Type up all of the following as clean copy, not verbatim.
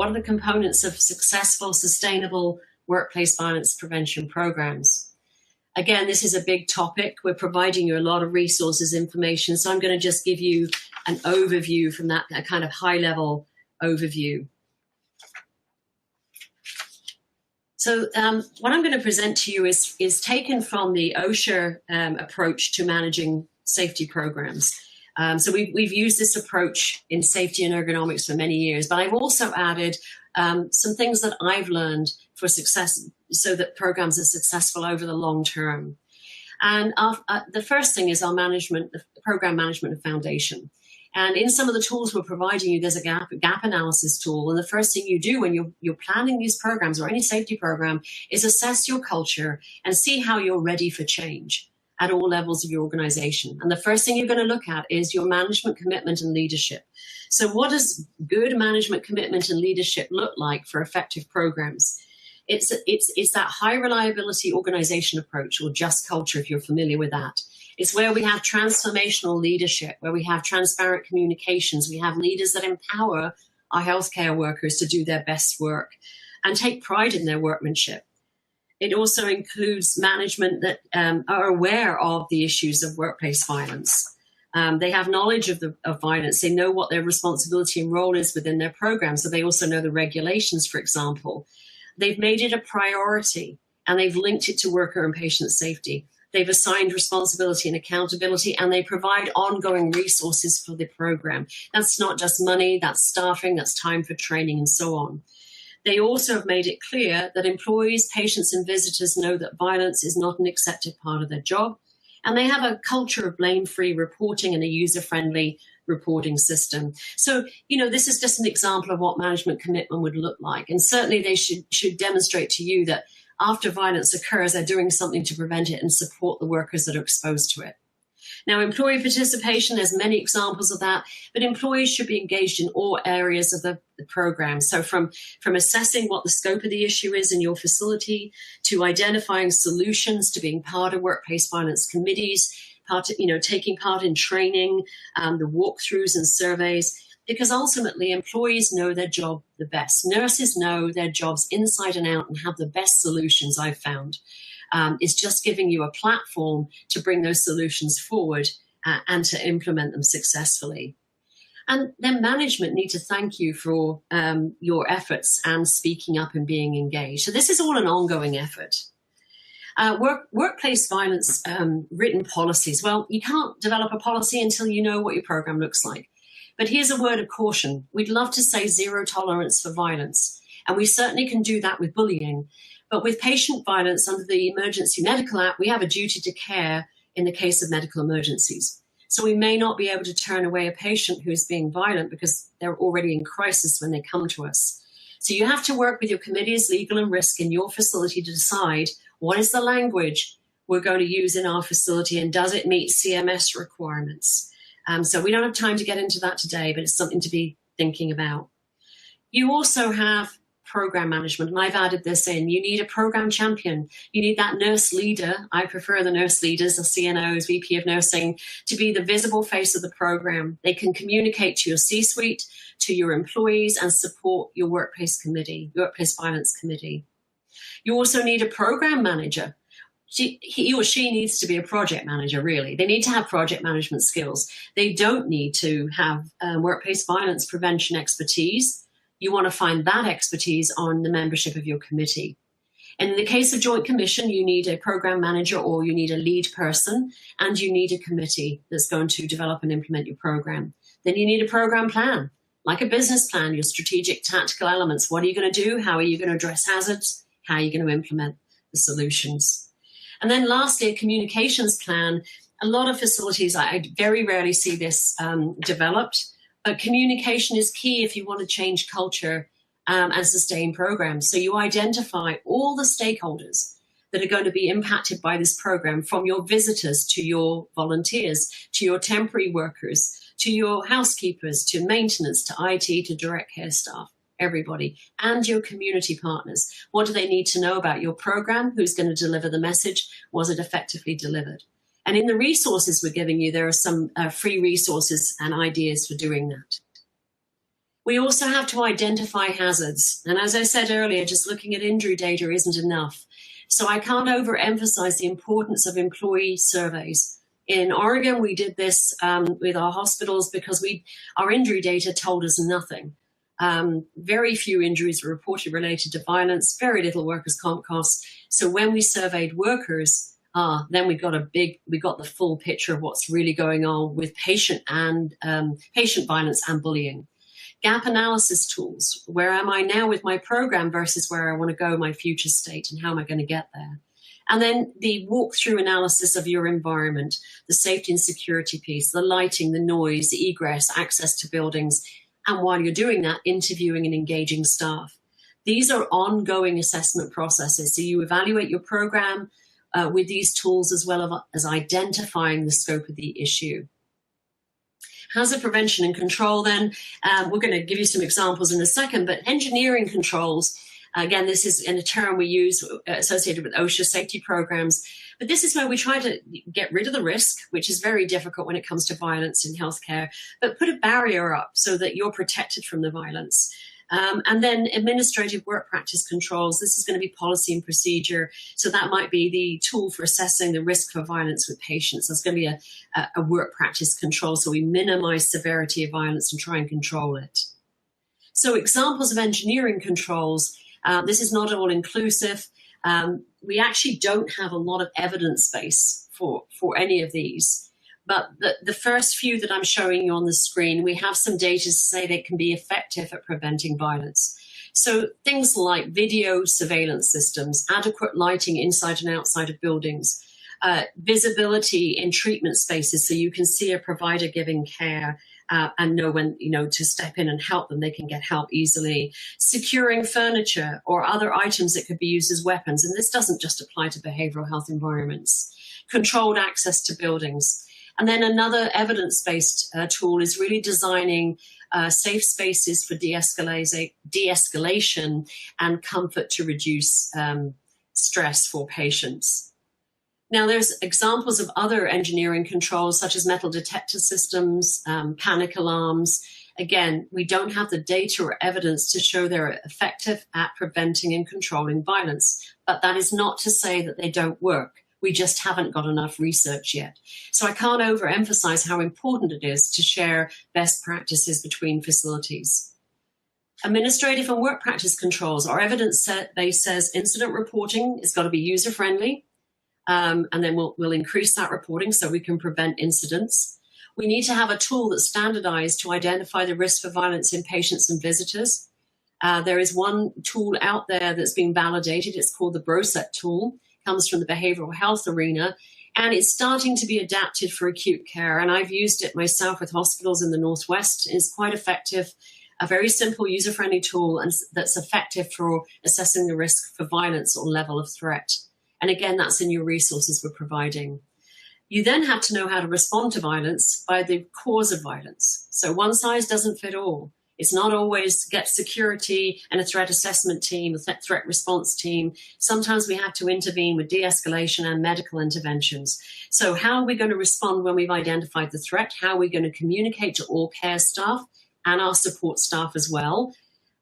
What are the components of successful, sustainable workplace violence prevention programs? Again, this is a big topic. We're providing you a lot of resources, information. So I'm going to just give you an overview from that kind of high-level overview. So what I'm going to present to you is taken from the OSHA approach to managing safety programs. So we've used this approach in safety and ergonomics for many years, but I've also added some things that I've learned for success so that programs are successful over the long term. And the first thing is our management, the program management and foundation. And in some of the tools we're providing you, there's a gap analysis tool. And the first thing you do when you're planning these programs or any safety program is assess your culture and see how you're ready for change at all levels of your organization. And the first thing you're going to look at is your management commitment and leadership. So what does good management commitment and leadership look like for effective programs? It's that high reliability organization approach, or just culture if you're familiar with that. It's where we have transformational leadership, where we have transparent communications. We have leaders that empower our healthcare workers to do their best work and take pride in their workmanship. It also includes management that are aware of the issues of workplace violence. They have knowledge of violence. They know what their responsibility and role is within their program. So they also know the regulations, for example. They've made it a priority and they've linked it to worker and patient safety. They've assigned responsibility and accountability, and they provide ongoing resources for the program. That's not just money, that's staffing, that's time for training, and so on. They also have made it clear that employees, patients, and visitors know that violence is not an accepted part of their job, and they have a culture of blame-free reporting and a user-friendly reporting system. So, this is just an example of what management commitment would look like, and certainly they should demonstrate to you that after violence occurs, they're doing something to prevent it and support the workers that are exposed to it. Now, employee participation, there's many examples of that, but employees should be engaged in all areas of the program. So from assessing what the scope of the issue is in your facility, to identifying solutions, to being part of workplace violence committees, taking part in training, the walkthroughs and surveys, because ultimately employees know their job the best. Nurses know their jobs inside and out and have the best solutions, I've found. It's just giving you a platform to bring those solutions forward and to implement them successfully. And then management need to thank you for your efforts and speaking up and being engaged. So this is all an ongoing effort. Workplace violence written policies. Well, you can't develop a policy until you know what your program looks like. But here's a word of caution. We'd love to say zero tolerance for violence, and we certainly can do that with bullying. But with patient violence under the Emergency Medical Act, we have a duty to care in the case of medical emergencies. So we may not be able to turn away a patient who is being violent because they're already in crisis when they come to us. So you have to work with your committees, legal and risk in your facility to decide what is the language we're going to use in our facility and does it meet CMS requirements. So we don't have time to get into that today, but it's something to be thinking about. You also have program management, and I've added this in. You need a program champion. You need that nurse leader. I prefer the nurse leaders, the CNOs, VP of nursing, to be the visible face of the program. They can communicate to your C-suite, to your employees, and support your workplace violence committee. You also need a program manager. He or she needs to be a project manager, really. They need to have project management skills. They don't need to have workplace violence prevention expertise. You want to find that expertise on the membership of your committee. And in the case of Joint Commission, you need a program manager or you need a lead person, and you need a committee that's going to develop and implement your program. Then you need a program plan, like a business plan, your strategic tactical elements. What are you going to do? How are you going to address hazards? How are you going to implement the solutions? And then lastly, a communications plan. A lot of facilities, I very rarely see this developed, but communication is key if you want to change culture and sustain programs. So you identify all the stakeholders that are going to be impacted by this program, from your visitors to your volunteers, to your temporary workers, to your housekeepers, to maintenance, to IT, to direct care staff. Everybody, and your community partners. What do they need to know about your program? Who's going to deliver the message? Was it effectively delivered? And in the resources we're giving you, there are some free resources and ideas for doing that. We also have to identify hazards. And as I said earlier, just looking at injury data isn't enough. So I can't overemphasize the importance of employee surveys. In Oregon, we did this with our hospitals because our injury data told us nothing. Very few injuries were reported related to violence, very little workers' comp costs. So when we surveyed workers, then we got the full picture of what's really going on with patient violence and bullying. Gap analysis tools. Where am I now with my program versus where I want to go, my future state, and how am I going to get there? And then the walkthrough analysis of your environment, the safety and security piece, the lighting, the noise, the egress, access to buildings, and while you're doing that, interviewing and engaging staff. These are ongoing assessment processes. So you evaluate your program with these tools as well as identifying the scope of the issue. Hazard prevention and control then, we're going to give you some examples in a second, but engineering controls, again, this is in a term we use associated with OSHA safety programs, but this is where we try to get rid of the risk, which is very difficult when it comes to violence in healthcare, but put a barrier up so that you're protected from the violence. And then administrative work practice controls. This is going to be policy and procedure. So that might be the tool for assessing the risk for violence with patients. That's going to be a work practice control. So we minimize severity of violence and try and control it. So examples of engineering controls. This is not all inclusive. We actually don't have a lot of evidence base for any of these. But the first few that I'm showing you on the screen, we have some data to say they can be effective at preventing violence. So things like video surveillance systems, adequate lighting inside and outside of buildings, visibility in treatment spaces so you can see a provider giving care and know when, to step in and help them, they can get help easily. Securing furniture or other items that could be used as weapons. And this doesn't just apply to behavioral health environments. Controlled access to buildings. And then another evidence-based tool is really designing safe spaces for de-escalation and comfort to reduce stress for patients. Now, there's examples of other engineering controls, such as metal detector systems, panic alarms. Again, we don't have the data or evidence to show they're effective at preventing and controlling violence, but that is not to say that they don't work. We just haven't got enough research yet. So I can't overemphasize how important it is to share best practices between facilities. Administrative and work practice controls. Our evidence base says incident reporting has got to be user-friendly, and then we'll increase that reporting so we can prevent incidents. We need to have a tool that's standardized to identify the risk for violence in patients and visitors. There is one tool out there that's been validated. It's called the BROSET tool. Comes from the behavioral health arena, and it's starting to be adapted for acute care. And I've used it myself with hospitals in the Northwest. It's quite effective, a very simple user-friendly tool and that's effective for assessing the risk for violence or level of threat. And again, that's in your resources we're providing. You then have to know how to respond to violence by the cause of violence. So one size doesn't fit all. It's not always get security and a threat assessment team, a threat response team. Sometimes we have to intervene with de-escalation and medical interventions. So how are we going to respond when we've identified the threat? How are we going to communicate to all care staff and our support staff as well?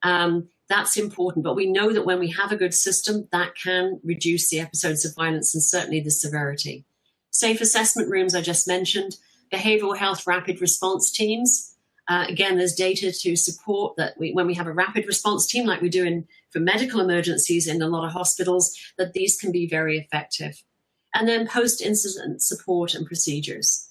That's important, but we know that when we have a good system, that can reduce the episodes of violence and certainly the severity. Safe assessment rooms I just mentioned, behavioral health rapid response teams. Again, there's data to support that when we have a rapid response team like we do for medical emergencies in a lot of hospitals, that these can be very effective. And then post-incident support and procedures.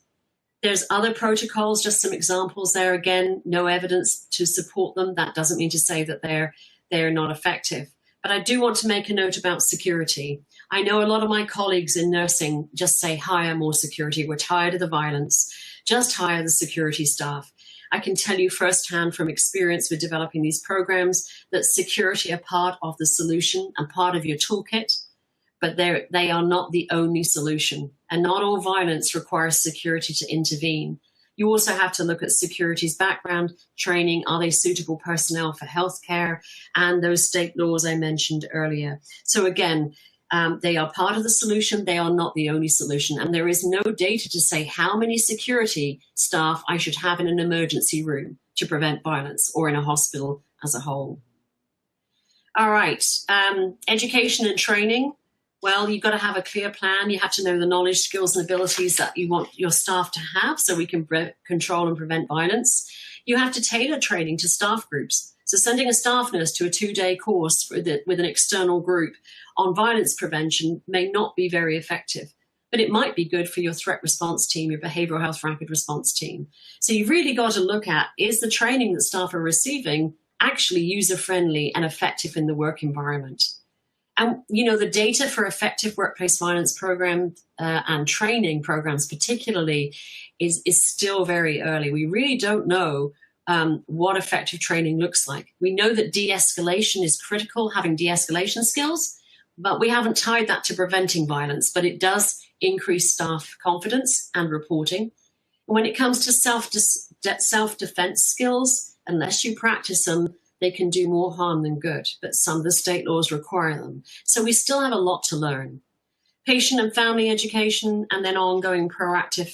There's other protocols, just some examples there. Again, no evidence to support them. That doesn't mean to say that they're not effective. But I do want to make a note about security. I know a lot of my colleagues in nursing just say, hire more security. We're tired of the violence. Just hire the security staff. I can tell you firsthand from experience with developing these programs that security are part of the solution and part of your toolkit, but they are not the only solution. And not all violence requires security to intervene. You also have to look at security's background, training, are they suitable personnel for healthcare, and those state laws I mentioned earlier. So again, they are part of the solution. They are not the only solution. And there is no data to say how many security staff I should have in an emergency room. to prevent violence, or in a hospital as a whole. All right, education and training. Well, you've got to have a clear plan. You have to know the knowledge, skills, and abilities that you want your staff to have so we can control and prevent violence. You have to tailor training to staff groups. So sending a staff nurse to a 2-day course with an external group on violence prevention may not be very effective, but it might be good for your threat response team, your behavioral health rapid response team. So you've really got to look at, is the training that staff are receiving actually user-friendly and effective in the work environment? And, you know, the data for effective workplace violence programs and training programs particularly is still very early. We really don't know what effective training looks like. We know that de-escalation is critical, having de-escalation skills, but we haven't tied that to preventing violence, but it does increase staff confidence and reporting. When it comes to self-defense skills, unless you practice them, they can do more harm than good, but some of the state laws require them. So we still have a lot to learn. Patient and family education, and then ongoing proactive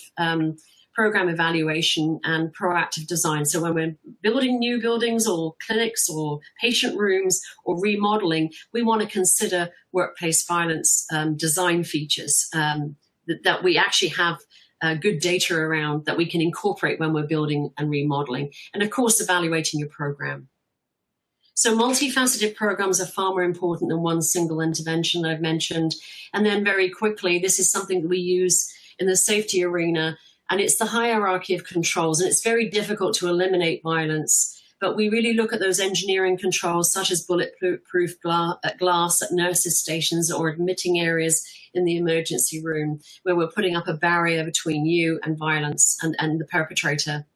program evaluation and proactive design. So when we're building new buildings or clinics or patient rooms or remodeling, we want to consider workplace violence design features that we actually have good data around that we can incorporate when we're building and remodeling. And of course, evaluating your program. So multifaceted programs are far more important than one single intervention I've mentioned. And then very quickly, this is something that we use in the safety arena, and it's the hierarchy of controls. And it's very difficult to eliminate violence, but we really look at those engineering controls such as bulletproof glass at nurses' stations or admitting areas in the emergency room where we're putting up a barrier between you and violence and the perpetrator.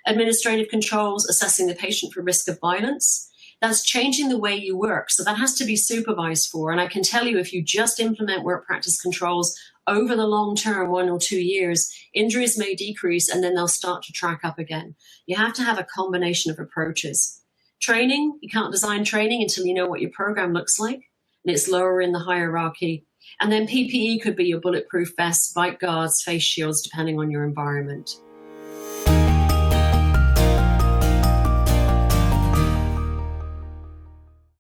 Administrative controls, assessing the patient for risk of violence. That's changing the way you work. So that has to be supervised for. And I can tell you, if you just implement work practice controls over the long term, 1 or 2 years, injuries may decrease and then they'll start to track up again. You have to have a combination of approaches. Training, you can't design training until you know what your program looks like, and it's lower in the hierarchy. And then PPE could be your bulletproof vests, bite guards, face shields, depending on your environment.